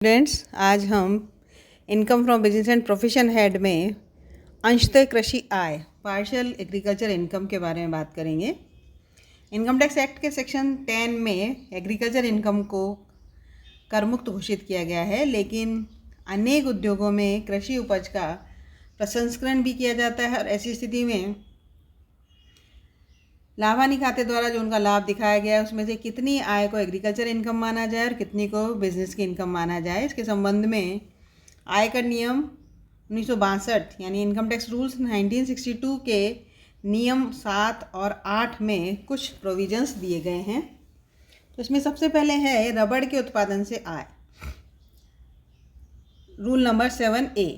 Students, आज हम income from business and profession head में अंशतः कृषि आय पार्शियल एग्रीकल्चर इनकम के बारे में बात करेंगे। इनकम टैक्स एक्ट के सेक्शन 10 में एग्रीकल्चर इनकम को करमुक्त घोषित किया गया है, लेकिन अनेक उद्योगों में कृषि उपज का प्रसंस्करण भी किया जाता है और ऐसी स्थिति में लाभानी खाते द्वारा जो उनका लाभ दिखाया गया है उसमें से कितनी आय को एग्रीकल्चर इनकम माना जाए और कितनी को बिजनेस की इनकम माना जाए, इसके संबंध में आयकर नियम 1962 यानी इनकम टैक्स रूल्स 1962 के नियम 7 और 8 में कुछ प्रोविजंस दिए गए हैं। तो इसमें सबसे पहले है रबड़ के उत्पादन से आय, रूल नंबर 7A।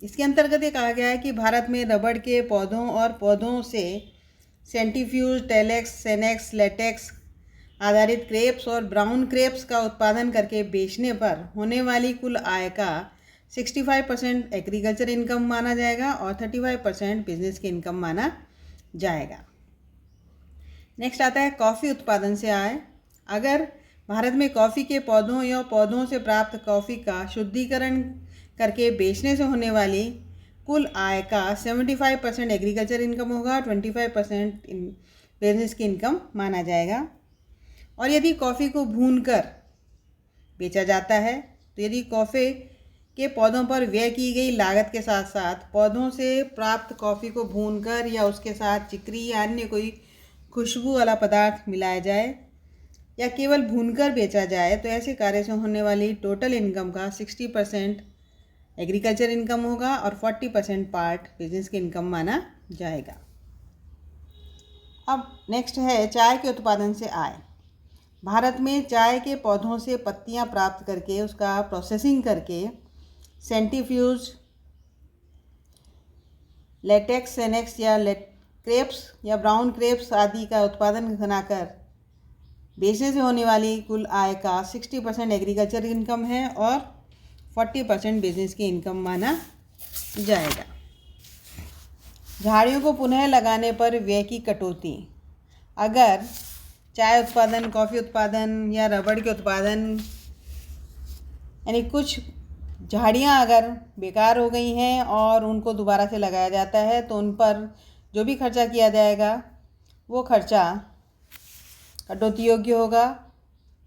इसके अंतर्गत ये कहा गया है कि भारत में रबड़ के पौधों और पौधों से सेंट्रीफ्यूज, टेलेक्स, सेनेक्स, लेटेक्स आधारित क्रेप्स और ब्राउन क्रेप्स का उत्पादन करके बेचने पर होने वाली कुल आय का 65% एग्रीकल्चर इनकम माना जाएगा और 35% बिजनेस की इनकम माना जाएगा। नेक्स्ट आता है कॉफ़ी उत्पादन से आय। अगर भारत में कॉफ़ी के पौधों या पौधों से प्राप्त कॉफ़ी का शुद्धिकरण करके बेचने से होने वाली कुल आय का 75% एग्रीकल्चर इनकम होगा, 25% बिजनेस की इनकम माना जाएगा। और यदि कॉफ़ी को भूनकर बेचा जाता है तो यदि कॉफ़ी के पौधों पर व्यय की गई लागत के साथ साथ पौधों से प्राप्त कॉफ़ी को भूनकर या उसके साथ चिकरी या अन्य कोई खुशबू वाला पदार्थ मिलाया जाए या केवल भूनकर बेचा जाए तो ऐसे कार्य से होने वाली टोटल इनकम का 60% एग्रीकल्चर इनकम होगा और 40% पार्ट बिजनेस की इनकम माना जाएगा। अब नेक्स्ट है चाय के उत्पादन से आय। भारत में चाय के पौधों से पत्तियां प्राप्त करके उसका प्रोसेसिंग करके सेंट्रीफ्यूज, लेटेक्स, सेनेक्स या क्रेप्स या ब्राउन क्रेप्स आदि का उत्पादन बनाकर बेचने से होने वाली कुल आय का 60% एग्रीकल्चर इनकम है और 40% बिजनेस की इनकम माना जाएगा। झाड़ियों को पुनः लगाने पर व्यय की कटौती। अगर चाय उत्पादन, कॉफ़ी उत्पादन या रबड़ के उत्पादन यानी कुछ झाड़ियाँ अगर बेकार हो गई हैं और उनको दोबारा से लगाया जाता है तो उन पर जो भी खर्चा किया जाएगा वो खर्चा कटौती योग्य होगा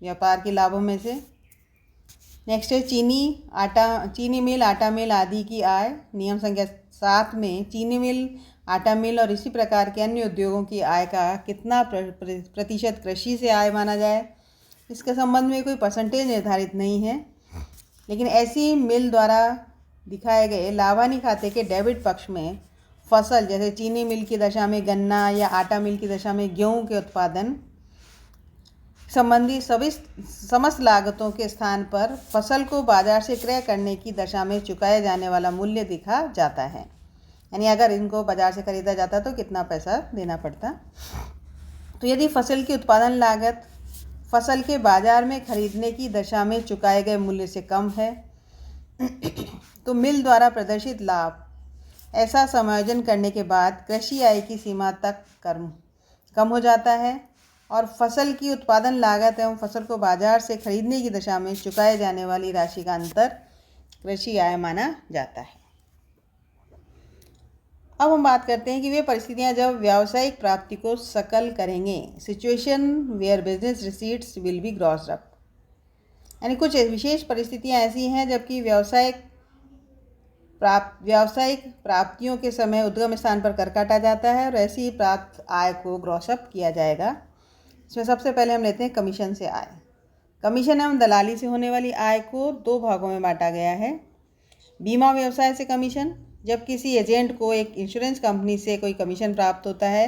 व्यापार के लाभों में से। नेक्स्ट है चीनी मिल, आटा मिल आदि की आय। नियम संख्या 7 में चीनी मिल, आटा मिल और इसी प्रकार के अन्य उद्योगों की आय का कितना प्रतिशत कृषि से आय माना जाए, इसके संबंध में कोई परसेंटेज निर्धारित नहीं है, लेकिन ऐसी मिल द्वारा दिखाए गए लाभानी खाते के डेबिट पक्ष में फसल जैसे चीनी मिल की दशा में गन्ना या आटा मिल की दशा में गेहूँ के उत्पादन संबंधी सभी समस्त लागतों के स्थान पर फसल को बाजार से क्रय करने की दशा में चुकाए जाने वाला मूल्य दिखा जाता है। यानी अगर इनको बाजार से खरीदा जाता तो कितना पैसा देना पड़ता। तो यदि फसल की उत्पादन लागत फसल के बाजार में खरीदने की दशा में चुकाए गए मूल्य से कम है तो मिल द्वारा प्रदर्शित लाभ ऐसा समायोजन करने के बाद कृषि आय की सीमा तक कम हो जाता है और फसल की उत्पादन लागत एवं फसल को बाजार से खरीदने की दशा में चुकाए जाने वाली राशि का अंतर कृषि आय माना जाता है। अब हम बात करते हैं कि वे परिस्थितियां जब व्यावसायिक प्राप्ति को सकल करेंगे, situation where business receipts will be grossed up. यानी कुछ विशेष परिस्थितियां ऐसी हैं जबकि व्यावसायिक प्राप्तियों के समय उद्गम स्थान पर कर काटा जाता है और ऐसी प्राप्त आय को ग्रॉसअप किया जाएगा। इसमें सबसे पहले हम लेते हैं कमीशन से आय। कमीशन एवं दलाली से होने वाली आय को 2 भागों में बांटा गया है। बीमा व्यवसाय से कमीशन, जब किसी एजेंट को एक इंश्योरेंस कंपनी से कोई कमीशन प्राप्त होता है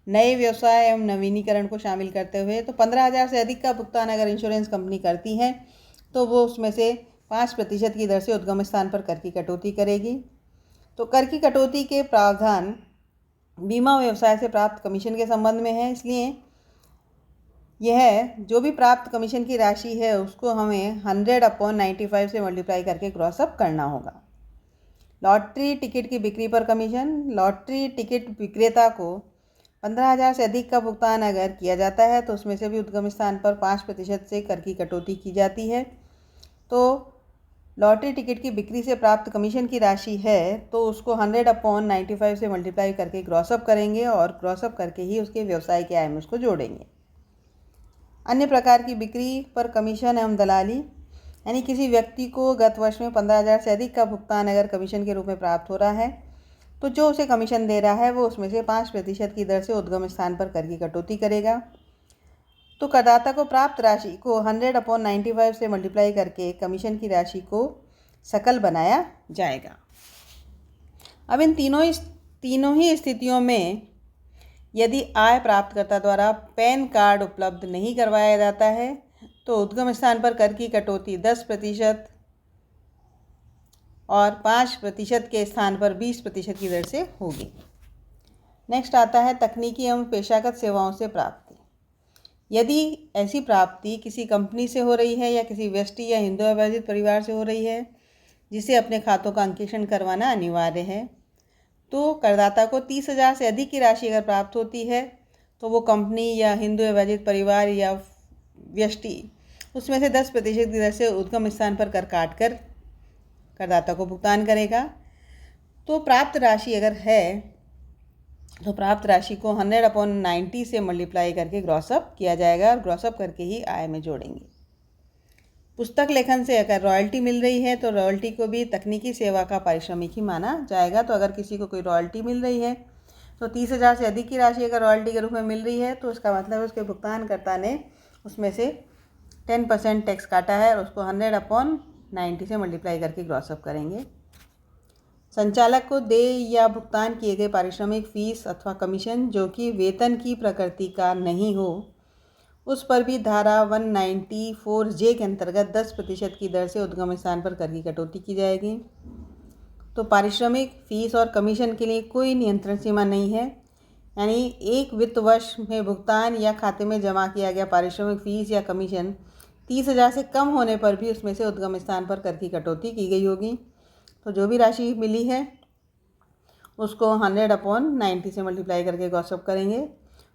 नए व्यवसाय एवं नवीनीकरण को शामिल करते हुए, तो 15,000 से अधिक का भुगतान अगर इंश्योरेंस कंपनी करती है तो वो उसमें से 5% की दर से उद्गम स्थान पर कर की कटौती करेगी। तो कर की कटौती के प्रावधान बीमा व्यवसाय से प्राप्त कमीशन के संबंध में है, इसलिए यह जो भी प्राप्त कमीशन की राशि है उसको हमें 100/95 से मल्टीप्लाई करके ग्रॉसअप करना होगा। लॉटरी टिकट की बिक्री पर कमीशन, लॉटरी टिकट विक्रेता को 15,000 से अधिक का भुगतान अगर किया जाता है तो उसमें से भी उद्गम स्थान पर 5% से कर की कटौती की जाती है। तो लॉटरी टिकट की बिक्री से प्राप्त कमीशन की राशि है तो उसको 100/95 से मल्टीप्लाई करके ग्रॉसअप करेंगे और ग्रॉसअप करके ही उसके व्यवसाय की आय में उसको जोड़ेंगे। अन्य प्रकार की बिक्री पर कमीशन एवं दलाली, यानी किसी व्यक्ति को गत वर्ष में 15,000 से अधिक का भुगतान अगर कमीशन के रूप में प्राप्त हो रहा है तो जो उसे कमीशन दे रहा है वो उसमें से 5% की दर से उद्गम स्थान पर कर की कटौती करेगा। तो करदाता को प्राप्त राशि को 100/95 से मल्टीप्लाई करके कमीशन की राशि को सकल बनाया जाएगा। अब इन तीनों ही स्थितियों में यदि आय प्राप्तकर्ता द्वारा पैन कार्ड उपलब्ध नहीं करवाया जाता है तो उद्गम स्थान पर कर की कटौती 10% और 5% के स्थान पर 20% की दर से होगी। नेक्स्ट आता है तकनीकी एवं पेशागत सेवाओं से प्राप्ति। यदि ऐसी प्राप्ति किसी कंपनी से हो रही है या किसी व्यष्टि या हिंदू अविभाजित परिवार से हो रही है जिसे अपने खातों का अंकेक्षण करवाना अनिवार्य है, तो करदाता को 30,000 से अधिक की राशि अगर प्राप्त होती है तो वो कंपनी या हिंदू अविभाजित परिवार या व्यष्टि उसमें से 10% की दर से उद्गम स्थान पर कर काट कर करदाता को भुगतान करेगा। तो प्राप्त राशि अगर है तो प्राप्त राशि को 100/90 से मल्टीप्लाई करके ग्रॉसअप किया जाएगा और ग्रॉसअप करके ही आय में जोड़ेंगे। पुस्तक लेखन से अगर रॉयल्टी मिल रही है तो रॉयल्टी को भी तकनीकी सेवा का पारिश्रमिक ही माना जाएगा। तो अगर किसी को कोई रॉयल्टी मिल रही है तो 30,000 से अधिक की राशि अगर रॉयल्टी के रूप में मिल रही है तो उसका मतलब है उसके भुगतानकर्ता ने उसमें से 10% टैक्स काटा है और उसको 100/90 से मल्टीप्लाई करके ग्रॉसअप करेंगे। संचालक को देय या भुगतान किए गए पारिश्रमिक, फीस अथवा कमीशन जो कि वेतन की प्रकृति का नहीं हो उस पर भी धारा 194J के अंतर्गत 10% की दर से उद्गम स्थान पर कर की कटौती की जाएगी। तो पारिश्रमिक, फीस और कमीशन के लिए कोई नियंत्रण सीमा नहीं है, यानी एक वित्त वर्ष में भुगतान या खाते में जमा किया गया पारिश्रमिक, फीस या कमीशन 30,000 से कम होने पर भी उसमें से उद्गम स्थान पर कर की कटौती की गई होगी। तो जो भी राशि मिली है उसको 100/90 से मल्टीप्लाई करके ग्रॉसअप करेंगे।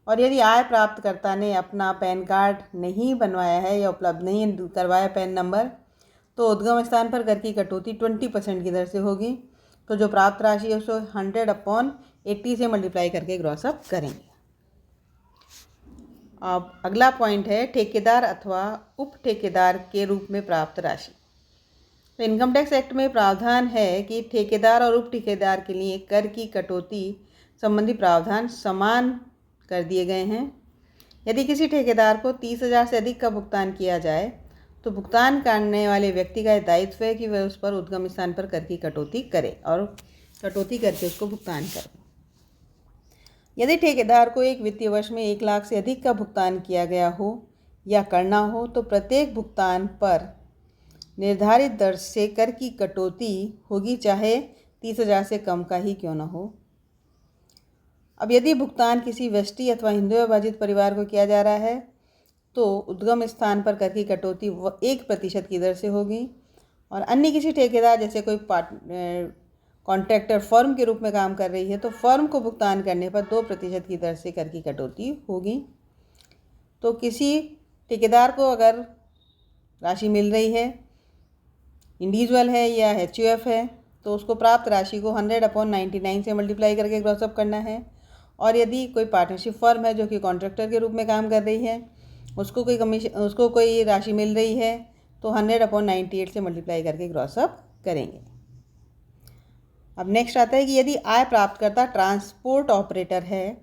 और यदि आय प्राप्तकर्ता ने अपना पैन कार्ड नहीं बनवाया है या उपलब्ध नहीं करवाया पैन नंबर तो उद्गम स्थान पर कर की कटौती 20% की दर से होगी। तो जो प्राप्त राशि है उसको 100/80 से मल्टीप्लाई करके ग्रॉसअप करेंगे। अब अगला पॉइंट है ठेकेदार अथवा उप ठेकेदार के रूप में प्राप्त राशि। तो इनकम टैक्स एक्ट में प्रावधान है कि ठेकेदार और उप ठेकेदार के लिए कर की कटौती संबंधी प्रावधान समान कर दिए गए हैं। यदि किसी ठेकेदार को 30,000 से अधिक का भुगतान किया जाए तो भुगतान करने वाले व्यक्ति का दायित्व है कि वह उस पर उद्गम स्थान पर कर की कटौती करे और कटौती करके उसको भुगतान करे। यदि ठेकेदार को एक वित्तीय वर्ष में 1 लाख से अधिक का भुगतान किया गया हो या करना हो तो प्रत्येक भुगतान पर निर्धारित दर से कर की कटौती होगी, चाहे 30,000 से कम का ही क्यों न हो। अब यदि भुगतान किसी व्यष्टि अथवा हिंदू अविभाजित परिवार को किया जा रहा है तो उद्गम स्थान पर कर की कटौती 1% की दर से होगी। और अन्य किसी ठेकेदार जैसे कोई कॉन्ट्रैक्टर फर्म के रूप में काम कर रही है तो फर्म को भुगतान करने पर 2% की दर से कर की कटौती होगी। तो किसी ठेकेदार को अगर राशि मिल रही है, इंडिविजुअल है या HUF है, तो उसको प्राप्त राशि को 100/99 से मल्टीप्लाई करके ग्रॉसअप करना है। और यदि कोई पार्टनरशिप फर्म है जो कि कॉन्ट्रैक्टर के रूप में काम कर रही है, उसको कोई राशि मिल रही है तो 100/98 से मल्टीप्लाई करके ग्रॉसअप करेंगे। अब नेक्स्ट आता है कि यदि आय प्राप्तकर्ता ट्रांसपोर्ट ऑपरेटर है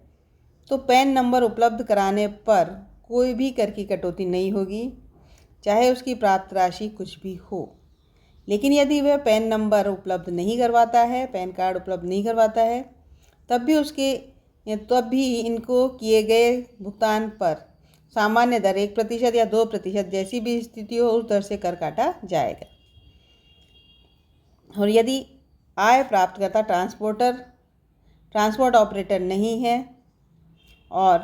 तो पैन नंबर उपलब्ध कराने पर कोई भी कर की कटौती नहीं होगी, चाहे उसकी प्राप्त राशि कुछ भी हो। लेकिन यदि वह पैन नंबर उपलब्ध नहीं करवाता है, पैन कार्ड उपलब्ध नहीं करवाता है, तब भी इनको किए गए भुगतान पर सामान्य दर 1% या 2% जैसी भी स्थिति हो उस दर से कर काटा जाएगा। और यदि आय प्राप्तकर्ता ट्रांसपोर्ट ऑपरेटर नहीं है और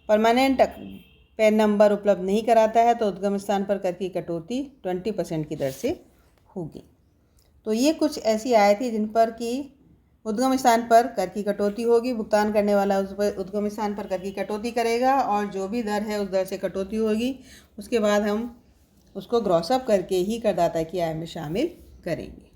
परमानेंट पैन नंबर उपलब्ध नहीं कराता है तो उद्गम स्थान पर कर की कटौती 20% की दर से होगी। तो ये कुछ ऐसी आय थी जिन पर कि उद्गम स्थान पर कर की कटौती होगी, भुगतान करने वाला उस पर उद्गम स्थान पर कर की कटौती करेगा और जो भी दर है उस दर से कटौती होगी। उसके बाद हम उसको ग्रॉसअप करके ही करदाता की आय में शामिल करेंगे।